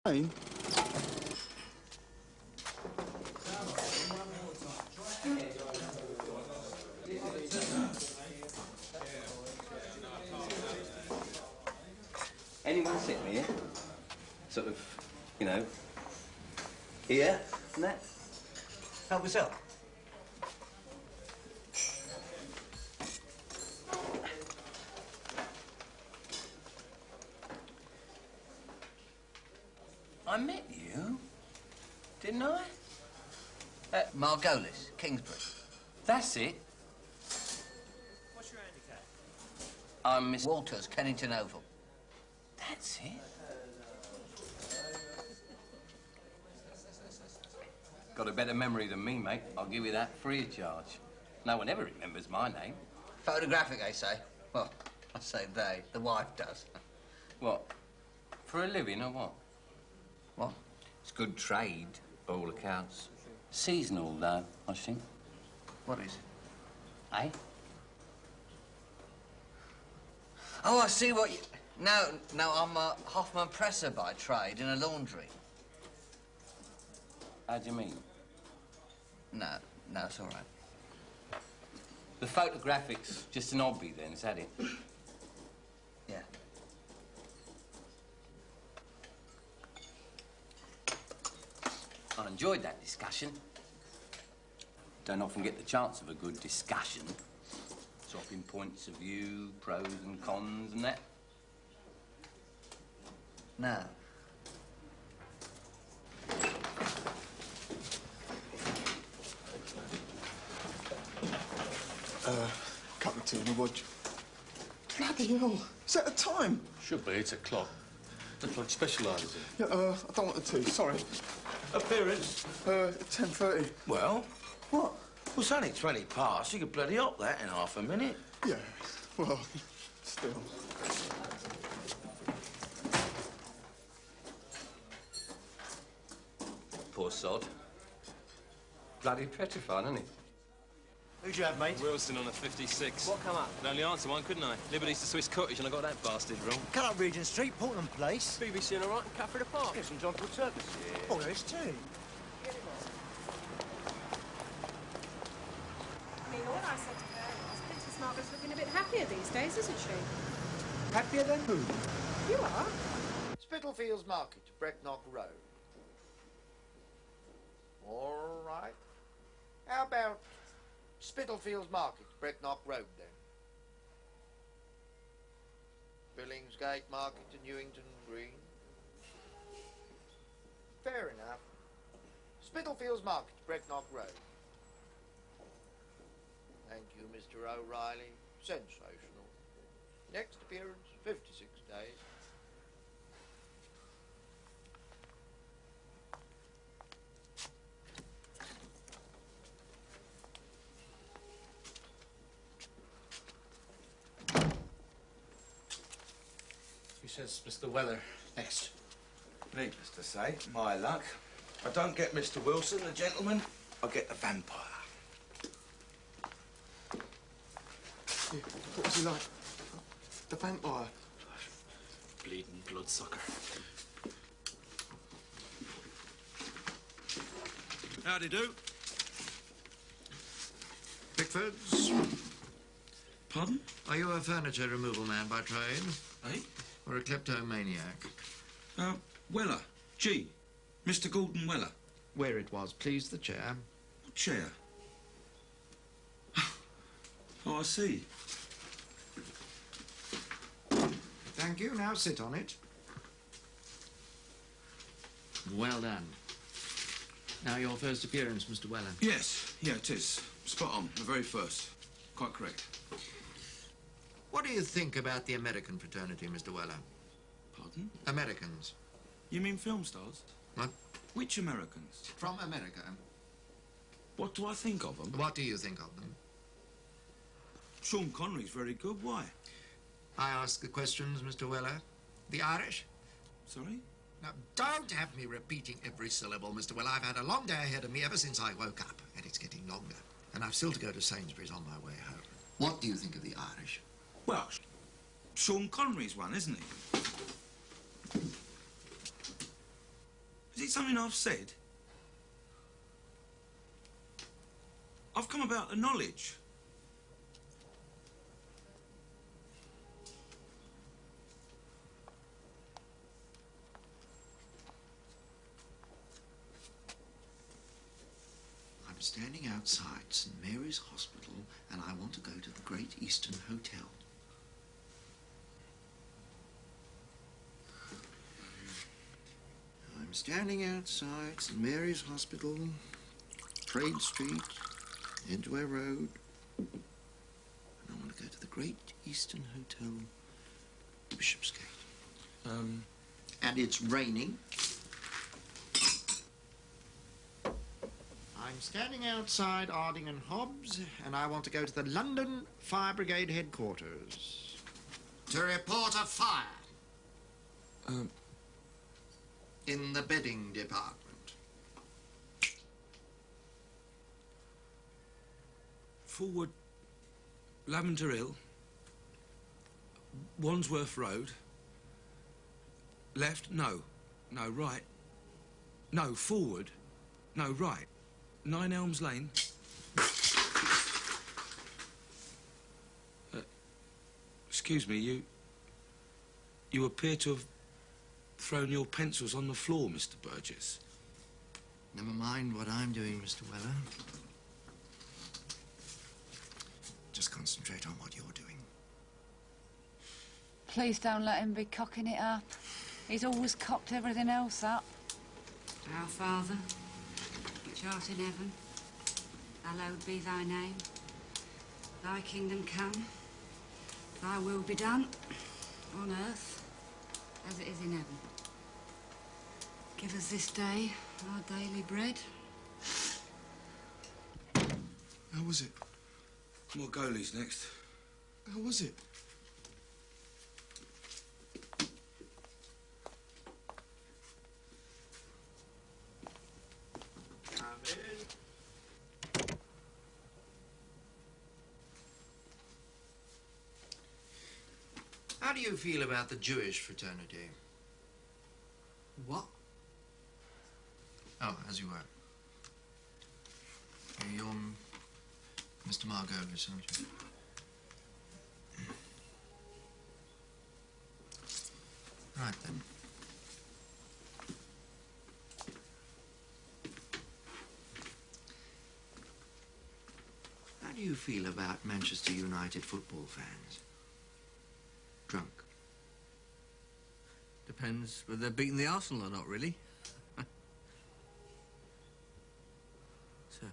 Hey. Anyone sitting here? Sort of, you know, here and that? Help yourself. I met you, didn't I? Margolis, Kingsbury. That's it. What's your handicap? I'm Miss Walters, Kennington Oval. That's it. Got a better memory than me, mate. I'll give you that free of charge. No one ever remembers my name. Photographic, they say. Well, I say they. The wife does. What? For a living or what? What? It's good trade, by all accounts. Seasonal, though, I think. What is it? Eh? Oh, I see what you... No, I'm a Hoffman presser by trade in a laundry. How do you mean? No, it's all right. The photographics, just an hobby then, is that it? Yeah. I enjoyed that discussion. Don't often get the chance of a good discussion. Swapping points of view, pros and cons and that. No. Cup of tea and a watch. Bloody hell. Is that the time? Should be, it's a clock. The clock specialises in. Yeah, I don't want the tea, sorry. Appearance? 10:30. Well, What? well, it's only 20 past. You could bloody hop that in half a minute. Yeah, well, still. Poor sod. Bloody petrified, isn't he? Who'd you have, mate? Wilson on a 56. What come up? Could only answer one, couldn't I? Liberty's the Swiss cottage, and I got that bastard wrong. Cut up Regent Street, Portland Place. BBC and all right, and Catford Park. Yes, and John Paul Circus. Oh, there is too. I mean, all I said to her was Princess Margaret's looking a bit happier these days, isn't she? Happier than who? You are. Spitalfields Market, Brecknock Road. All right. How about Spitalfields Market, Brecknock Road, then? Billingsgate Market to Newington Green. Fair enough. Spitalfields Market, Brecknock Road. Thank you, Mr. O'Reilly. Sensational. Next appearance, 56 days. He says Mr. Weller next. Needless to say, my luck. I don't get Mr. Wilson, the gentleman. I get the vampire. Yeah, what was he like? The vampire. Bleeding bloodsucker. Howdy do. Pickfords, Pardon? are you a furniture removal man by trade? Eh? Or a kleptomaniac? Weller. G. Mr. Gordon Weller. Where it was, please, the chair. What chair? Oh, I see. Thank you. Now sit on it. Well done. Now your first appearance, Mr. Weller. Yes, yeah, it is. Spot on, the very first. Quite correct. What do you think about the American fraternity, Mr. Weller? Pardon? Americans. You mean film stars? What? Which Americans? From America. What do I think of them? What do you think of them? Sean Connery's very good. Why? I ask the questions, Mr. Weller. The Irish? Sorry? Now, don't have me repeating every syllable, Mr. Weller. I've had a long day ahead of me ever since I woke up, and it's getting longer. And I've still to go to Sainsbury's on my way home. What do you think of the Irish? Well, Sean Connery's one, isn't he? Is it something I've said? I've come about the knowledge. I'm standing outside St. Mary's Hospital and I want to go to the Great Eastern Hotel. I'm standing outside St. Mary's Hospital, Trade Street, Edgware Road, and I want to go to the Great Eastern Hotel, Bishopsgate. And it's raining. I'm standing outside Arding and Hobbs, and I want to go to the London Fire Brigade headquarters to report a fire. In the bedding department. Forward Lavender Hill, Wandsworth Road. Left? No, right. No, forward. No, right. 9 Elms Lane. Excuse me, you appear to have thrown your pencils on the floor, Mr. Burgess. Never mind what I'm doing, Mr. Weller. Just concentrate on what you're doing. Please don't let him be cocking it up. He's always cocked everything else up. Our Father, which art in heaven, hallowed be thy name. Thy kingdom come, thy will be done, on earth as it is in heaven. Give us this day our daily bread. How was it? More goalies next. How was it? Come in. How do you feel about the Jewish fraternity? What? Oh, as you were. You're Mr. Margolis, aren't you? Right, then. How do you feel about Manchester United football fans? Drunk? Depends whether they're beating the Arsenal or not, really. Sir.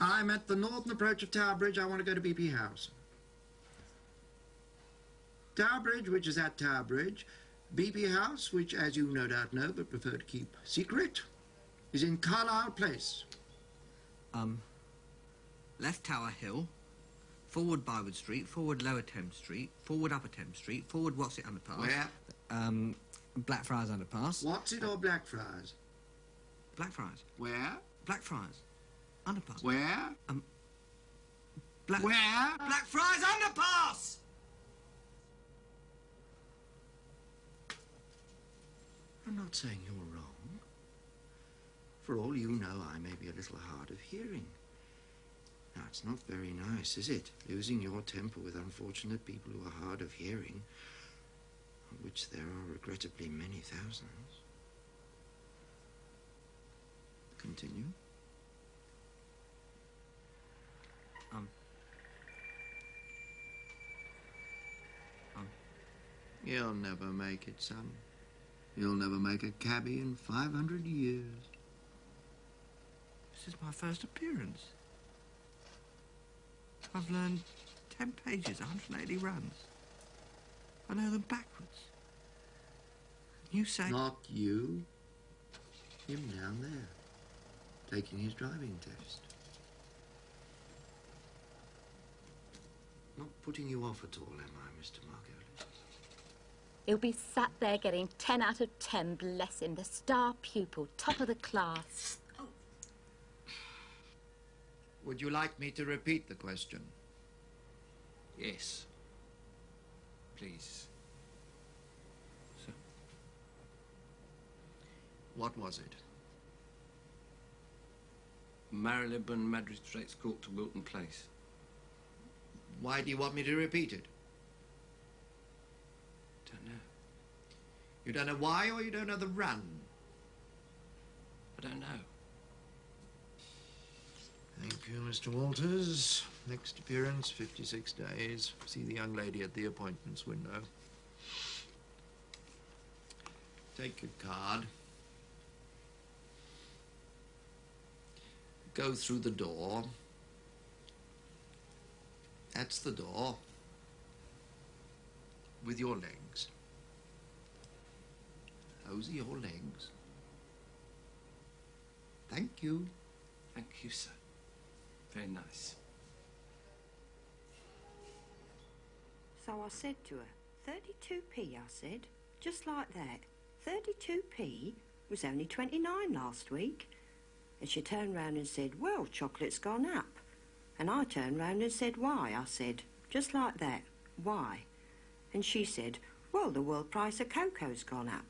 I'm at the northern approach of Tower Bridge. I want to go to BP House. Tower Bridge, which is at Tower Bridge. BP House, which, as you no doubt know, but prefer to keep secret, is in Carlisle Place. Left Tower Hill, forward Byward Street, forward Lower Thames Street, forward Upper Thames Street, forward What's It Underpass. Where? Blackfriars Underpass. What's it or Blackfriars? Blackfriars. Where? Blackfriars Underpass. Where? Where? Blackfriars Underpass! I'm not saying you're wrong. For all you know, I may be a little hard of hearing. Now, it's not very nice, is it? Losing your temper with unfortunate people who are hard of hearing, of which there are regrettably many thousands. Continue. You'll never make it, son. You'll never make a cabbie in 500 years. This is my first appearance. I've learned 10 pages, 180 runs. I know them backwards. You say... Not you. Him down there, taking his driving test. Not putting you off at all, am I, Mr. Margolis? He'll be sat there getting 10 out of 10, bless him, the star pupil, top of the class. Would you like me to repeat the question? Yes. please. Sir? What was it? Marylebone Magistrates Court to Wilton Place. Why do you want me to repeat it? Don't know. You don't know why, or you don't know the run? I don't know. Thank you, Mr. Walters. Next appearance, 56 days. See the young lady at the appointments window. Take your card. Go through the door. That's the door. With your legs. Those are your legs. Thank you. Thank you, sir. Very nice. So I said to her, 32p, I said, just like that. 32p was only 29 last week. And she turned round and said, well, chocolate's gone up. And I turned round and said, why? I said, just like that, why? And she said, well, the world price of cocoa's gone up.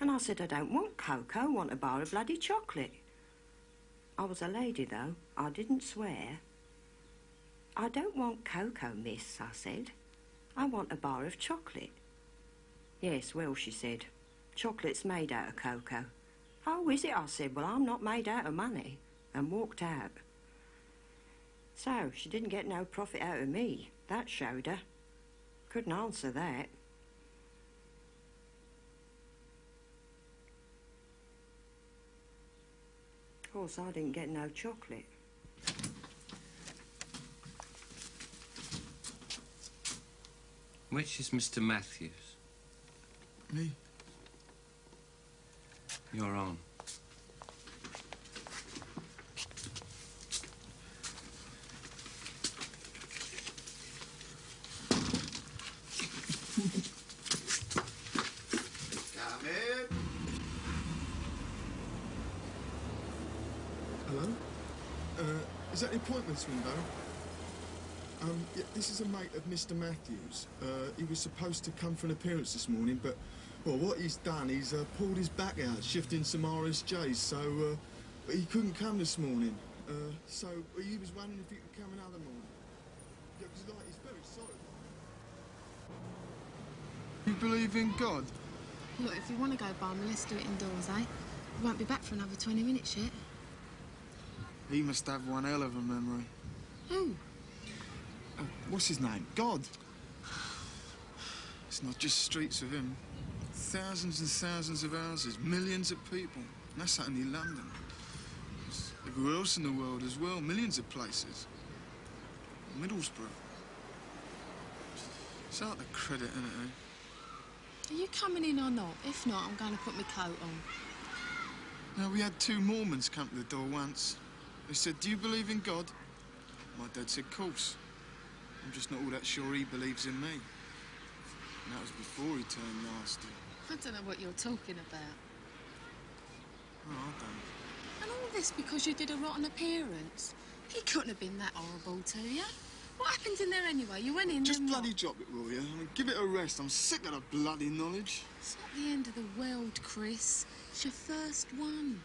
And I said, I don't want cocoa, I want a bar of bloody chocolate. I was a lady, though. I didn't swear. I don't want cocoa, miss, I said. I want a bar of chocolate. Yes, well, she said, chocolate's made out of cocoa. Oh, is it? I said, well, I'm not made out of money, and walked out. So, she didn't get no profit out of me. That showed her. Couldn't answer that. Of course, I didn't get no chocolate. Which is Mr. Matthews? Me? You're on. Come in. Hello? Is that the appointments window? Yeah, this is a mate of Mr. Matthews. He was supposed to come for an appearance this morning, but, well, what he's done, he's pulled his back out, shifting some RSJs, so, but he couldn't come this morning. So he was wondering if he could come another morning. Yeah, because, like, he's very sorry. You believe in God? Look, if you want to go balmy, let's do it indoors, eh? We won't be back for another 20 minutes yet. He must have one hell of a memory. Who? What's his name? God. It's not just streets of him. Thousands and thousands of houses, millions of people. And that's only London. There's everywhere else in the world as well, millions of places. Middlesbrough. It's out the credit, isn't it, eh? Are you coming in or not? If not, I'm going to put my coat on. Now, we had two Mormons come to the door once. They said, do you believe in God? My dad said, course. I'm just not all that sure he believes in me. And that was before he turned nasty. I don't know what you're talking about. Oh, I don't. And all this because you did a rotten appearance. He couldn't have been that horrible to you. What happened in there anyway? You went in Just and bloody what? drop it, will you? I mean, give it a rest. I'm sick of the bloody knowledge. It's not the end of the world, Chris. It's your first one.